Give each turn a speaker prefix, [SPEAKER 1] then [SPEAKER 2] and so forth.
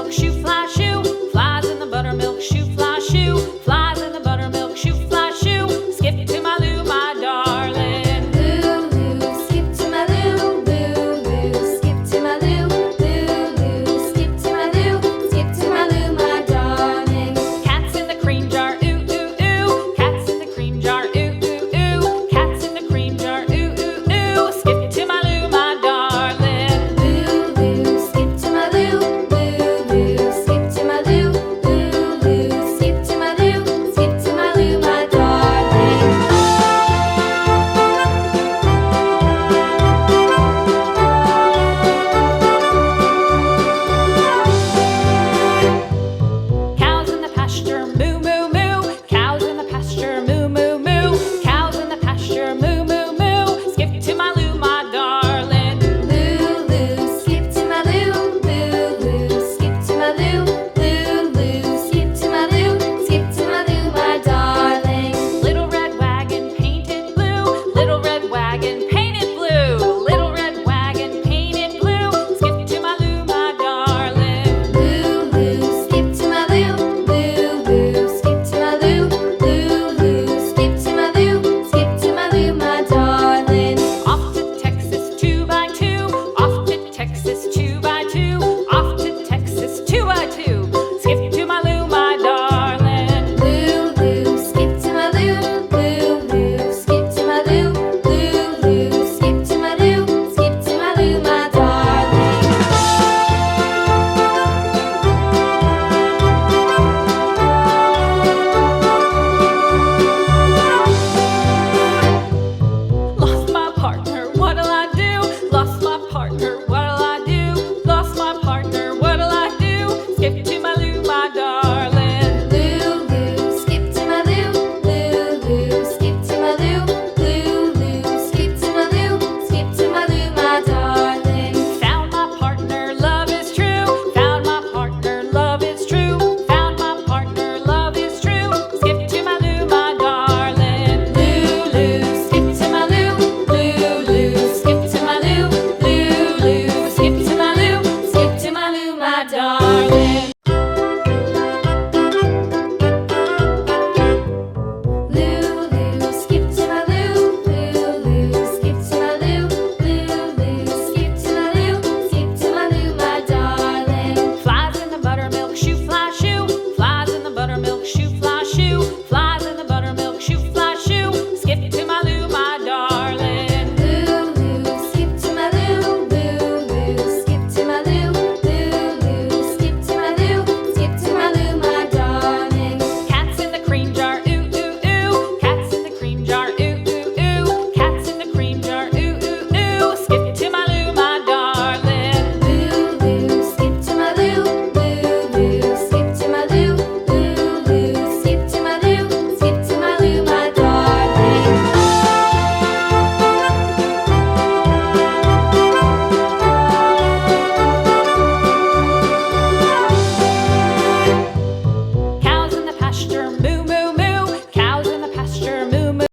[SPEAKER 1] buttermilk shoe, fly shoe. Flies in the buttermilk shoe, fly shoe. Flies in the buttermilk shoe, fly shoe. Skip to my Lou, my darling.
[SPEAKER 2] Lou, skip to my Lou, Lou, skip to my Lou, Lou, skip to my Lou, skip to my Lou, my darling.
[SPEAKER 1] Cats in the cream jar, ooh, ooh, ooh. Cats in the cream jar, ooh, ooh, ooh. Cats in the cream jar, ooh, ooh, ooh. Skip to my Lou, my darling.
[SPEAKER 2] Lou, skip to my Lou, Lou, skip to my Lou, Lou, skip to my Lou, skip to my Lou, my darling.
[SPEAKER 1] Cows in the pasture, moo, moo, moo. Cows in the pasture, moo, moo, moo. Cows in the pasture, moo, moo, moo. Skip to my Lou, my darling.
[SPEAKER 2] Lou, skip to my Lou, Lou, skip to my Lou, Lou, skip to my Lou, skip to my Lou, my darling.
[SPEAKER 1] Little red wagon painted blue. Little red wagon painted blue. Little red wagon painted blue. Skip to my Lou, my darling.
[SPEAKER 2] Lou, skip to my Lou, Lou, skip to my Lou, Lou, skip to my Lou, skip to my Lou, my darling.
[SPEAKER 1] Off to Texas 2x2. Off to Texas 2x2. Off to Texas 2x2. Skip to my Lou, my darling.
[SPEAKER 2] Lou, skip to my Lou, Lou, skip to my Lou, Lou, skip to my Lou, skip to my Lou, my darling.
[SPEAKER 1] Lost my partner, what'll I do? Lost my partner, what'll I do? Lost my partner, what'll I do? Skip to my Lou, my darling.
[SPEAKER 2] Lou, skip to my Lou, Lou, skip to my Lou, Lou, skip to my Lou, skip to my Lou, my darling.
[SPEAKER 1] Found my partner, love is true. Found my partner, love is true. Found my partner, love is true. Skip to my Lou, my darling.
[SPEAKER 2] Lou, skip to my Lou, Lou, skip to my Lou, Lou, skip to my Lou, skip to my Lou, my darling.